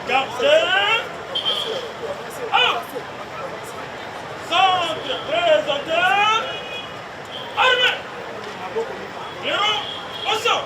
Gardez. Centre présentateur. Armée. Héros. Au sol.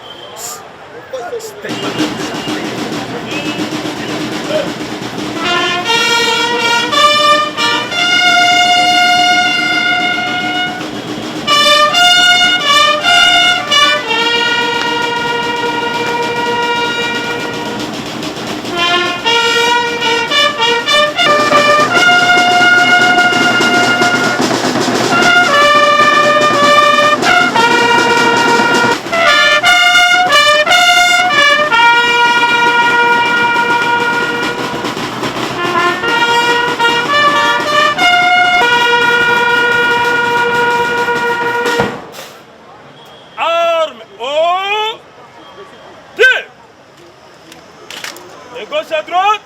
Gauche à droite,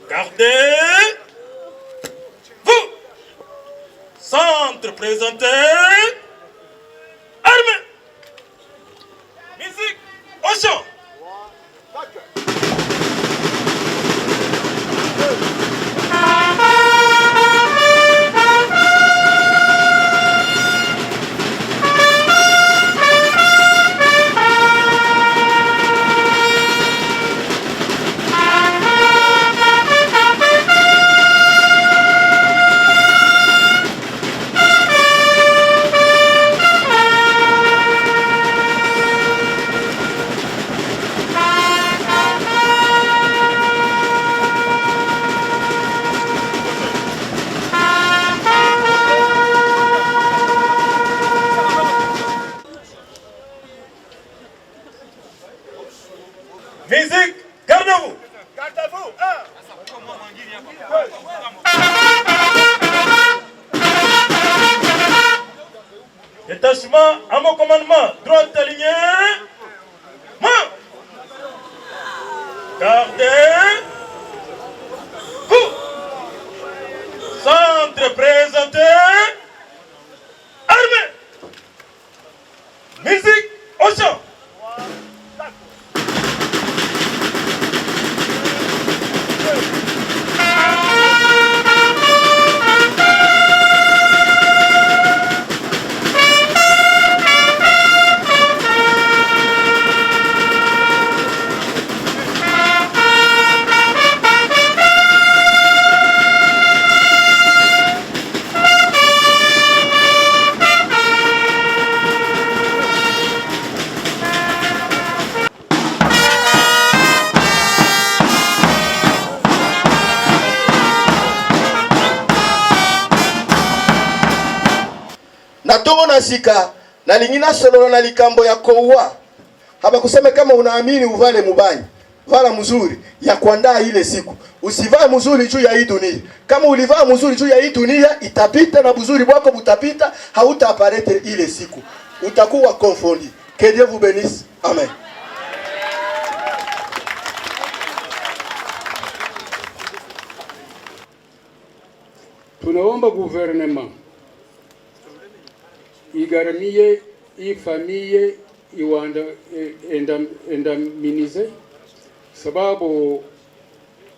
gardez. Vous, centre présenté. Armée. Musique au chant. Musique, gardez-vous. Gardez-vous. Détachement à mon commandement. Droite alignée. Main. Gardez. Coup. Centre présenté. Armée. Musique au chant. Natongo na sika na lingina solo na likambo ya koua. Haba kuseme kama unaamini uvale mubai. vala mzuri ya kuandaa ile siku. Usivaa mzuri juu ya hii dunia. Kama ulivaa mzuri juu ya hii dunia, itapita na buzuri bwako butapita, hautaaparete ile siku. Utakuwa confondi. Que Dieu vous bénisse. Amen. Tunaomba gouvernement igaramie hii familia endaminize, sababu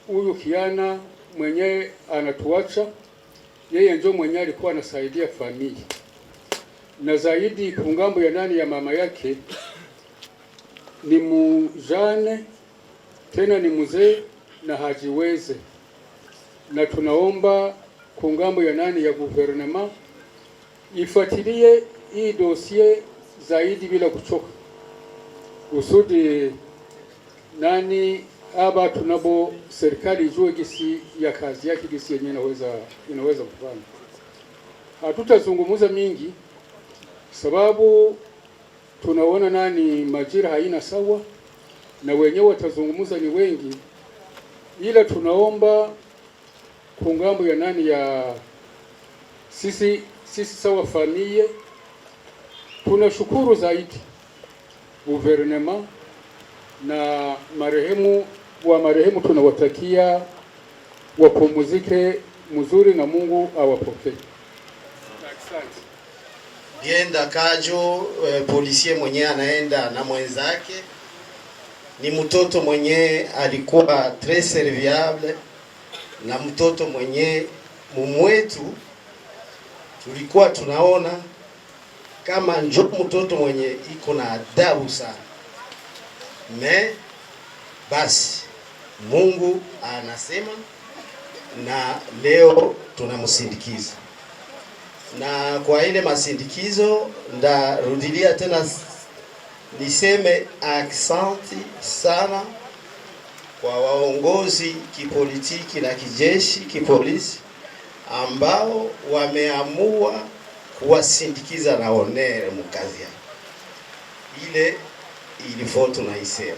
huyu kiana mwenye anatuacha yeye ndio mwenye alikuwa anasaidia familia, na zaidi kungambo ya nani ya mama yake ni mujane tena ni mzee na hajiweze, na tunaomba kungambo ya nani ya gouvernement ifuatilie hii dossier zaidi bila kuchoka, kusudi nani aba tunabo serikali ijue gisi ya kazi yake gisi yenye inaweza kufanya. Hatutazungumuza mingi sababu tunaona nani majira haina sawa na wenyewe watazungumuza ni wengi, ila tunaomba kungambo ya nani ya sisi sawa familia, tunashukuru zaidi gouvernement na marehemu tunawatakia wapumzike mzuri na Mungu awapokee. Asante. Bienda Kajo, policier mwenye anaenda na mwenzake, ni mtoto mwenye alikuwa très serviable, na mtoto mwenye mumwetu tulikuwa tunaona kama njo mtoto mwenye iko na adabu sana. Basi Mungu anasema na leo tunamsindikiza, na kwa ile masindikizo ndarudilia tena niseme aksanti sana kwa waongozi kipolitiki na kijeshi kipolisi ambao wameamua kuwasindikiza na honere mkazi yao. Ile ilifo tunaisema.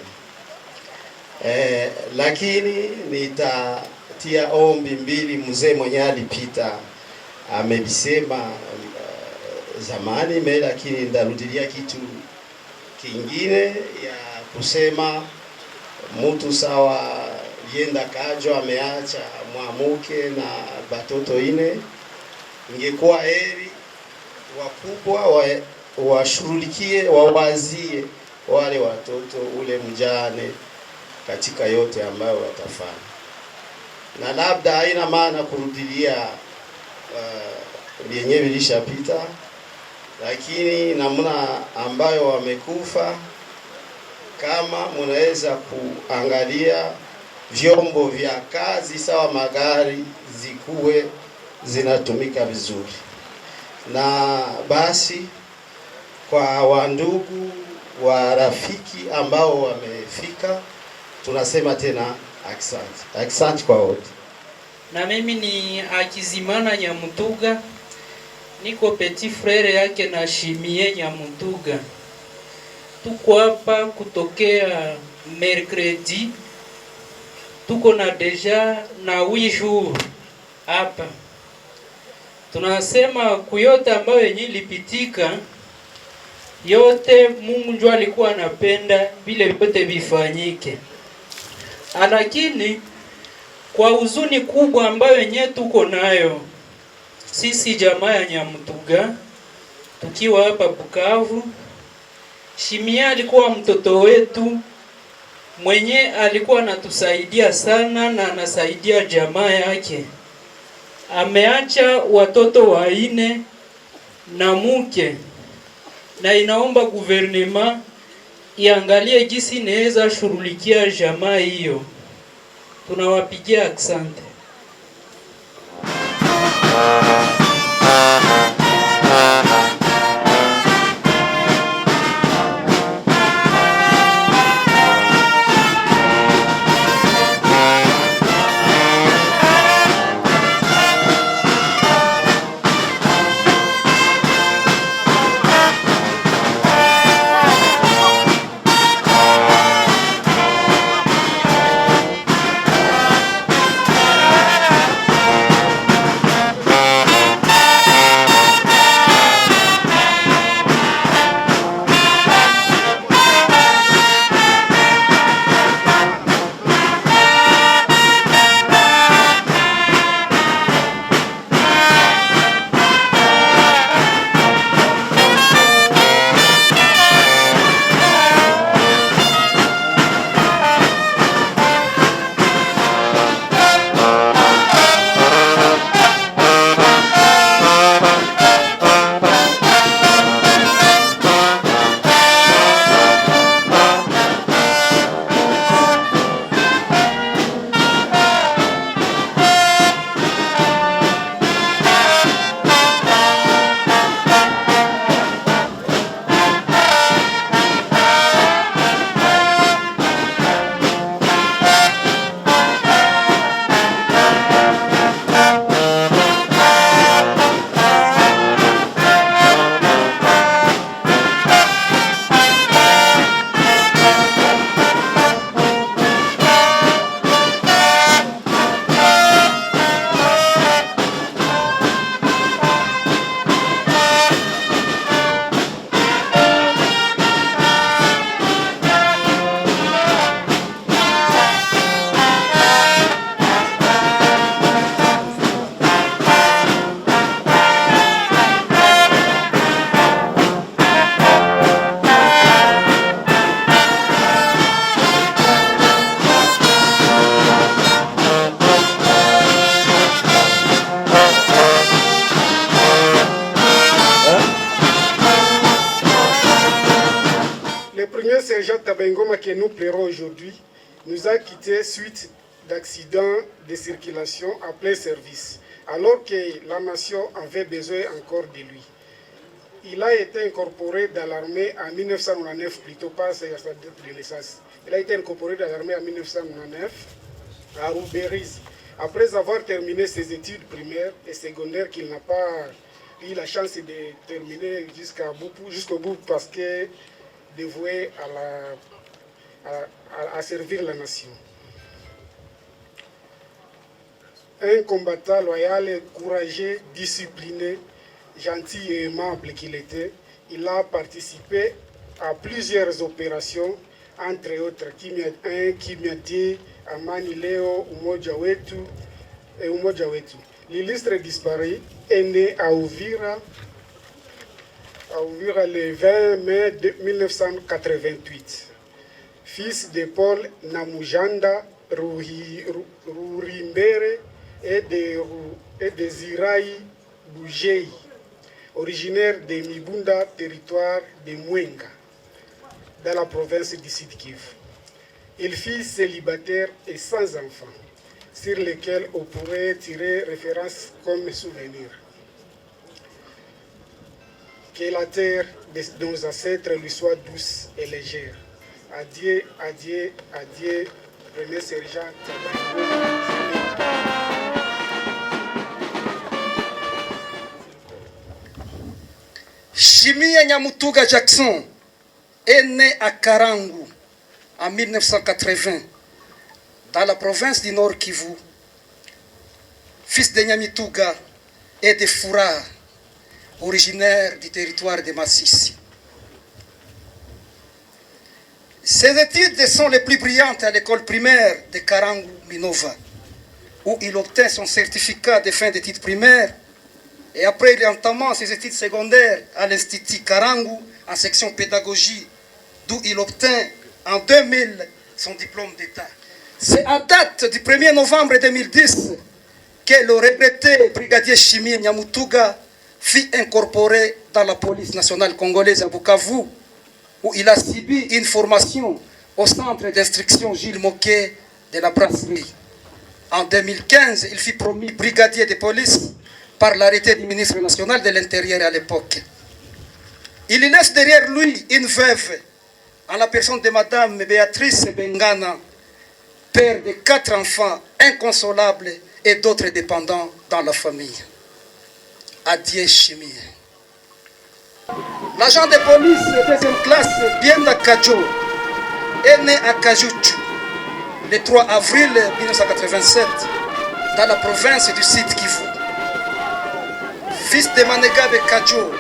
Lakini nitatia ombi mbili mzee mwenye alipita amebisema zamani lakini ndarudilia kitu kingine ya kusema mtu sawa Bienda Kajo ameacha mwamuke na batoto ine. Ingekuwa heri wakubwa washughulikie wawazie wale watoto ule mjane katika yote ambayo watafanya, na labda haina maana kurudilia yenyewe vilishapita, lakini namna ambayo wamekufa, kama mnaweza kuangalia vyombo vya kazi sawa magari zikuwe zinatumika vizuri. Na basi kwa wandugu wa rafiki ambao wamefika, tunasema tena asante kwa wote. Na mimi ni Akizimana Nyamutuga, niko petit frere yake na Shimie Nyamutuga. Tuko hapa kutokea mercredi, tuko na deja na 8 jours hapa. Tunasema kuyote ambayo yenye ilipitika yote Mungu ndio alikuwa anapenda vile vyote vifanyike. Lakini kwa huzuni kubwa ambayo yenye tuko nayo sisi jamaa ya Nyamutuga tukiwa hapa Bukavu, Shimia alikuwa mtoto wetu mwenye alikuwa anatusaidia sana na anasaidia jamaa yake. Ameacha watoto 4 na mke, na inaomba gouvernement iangalie jinsi inaweza shughulikia jamaa hiyo. Tunawapigia asante. sergent Tabengoma que nous pleurons aujourd'hui nous a quittés suite d'accidents de circulation à plein service, alors que la nation avait besoin encore de lui. Il a été incorporé dans l'armée en 1999, plutôt pas sa date de naissance. Il a été incorporé dans l'armée en 1999 à Rouberizi, après avoir terminé ses études primaires et secondaires qu'il n'a pas eu la chance de terminer jusqu'au bout parce que dévoué à servir la nation. Un combattant loyal, courageux, discipliné, gentil et aimable qu'il était, il a participé à plusieurs opérations, entre autres Kimyati, Amani Leo, Umoja Wetu et Umoja Wetu. L'illustre disparu est né à Uvira le 20 mai 1988. Fils de Paul Namujanda Rurimbere et de Zirai Bougei, originaire de Mibunda, territoire de Mwenga, dans la province du Sud Kivu. Il fut célibataire et sans enfant, sur lesquels on pourrait tirer référence comme souvenir. Que la terre de nos ancêtres lui soit douce et légère. Adieu, adieu, adieu, premier sergent Tabango. Chimia Nyamutuga Jackson est né à Karangu en 1980, dans la province du Nord Kivu, fils de Nyamituga et de Foura, originaire du territoire de Massissi. Ses études sont les plus brillantes à l'école primaire de Karangu Minova, où il obtint son certificat de fin d'études primaires, et après il entama ses études secondaires à l'Institut Karangu en section pédagogie, d'où il obtint en 2000 son diplôme d'État. C'est à date du 1er novembre 2010 que le regretté brigadier Chimie Nyamutuga fut incorporé dans la police nationale congolaise à Bukavu, où il a subi une formation au centre d'instruction Gilles Moquet de la Brasserie. En 2015, il fut promu brigadier de police par l'arrêté du ministre national de l'Intérieur à l'époque. Il laisse derrière lui une veuve, en la personne de Madame Béatrice Bengana, père de 4 enfants inconsolables et d'autres dépendants dans la famille. Adieu Chimie. L'agent de police de deuxième classe, Bienda Kadjo, est né à Kajuchu le 3 avril 1987 dans la province du Sud Kivu. Fils de Manegabe Kadjo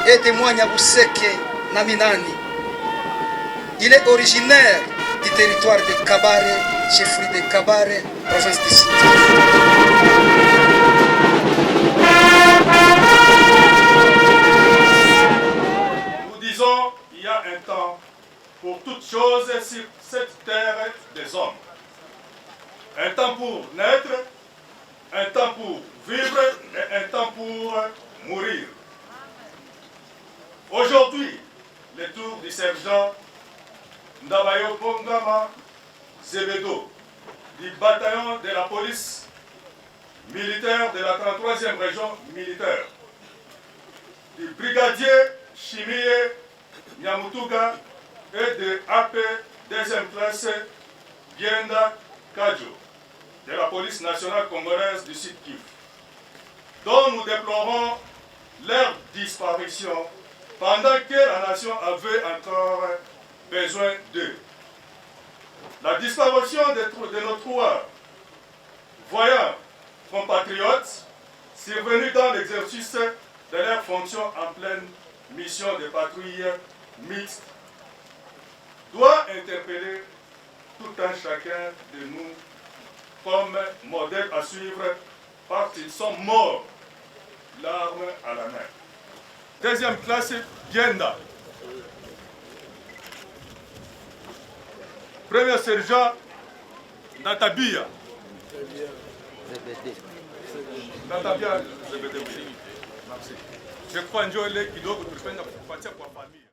et de Mwanyabuseke Naminani. Il est originaire du territoire de Kabare, chefferie de Kabare, province du Sud. Nous disons, il y a un temps pour toutes choses sur cette terre des hommes. Un temps pour naître, un temps pour vivre et un temps pour mourir. Aujourd'hui, le tour du sergent Ndabayo Pongama Zebedo du bataillon de la police militaire de la 33e région militaire, du brigadier Chimie Nyamutuga et de AP 2e classe Bienda Kadjo de la police nationale congolaise du Sud Kivu, dont nous déplorons leur disparition pendant que la nation avait encore besoin d'eux. La disparition de nos 3 voyants compatriotes survenus dans l'exercice de leurs fonctions en pleine mission de patrouille mixte doit interpeller tout un chacun de nous comme modèle à suivre parce qu'ils sont morts, l'arme à la main. 2e classe, Bienda. 1er sergent, Natabia. Natabia, merci. Je crois que je vais aller kidogo, tulipenda kupatia kwa familia.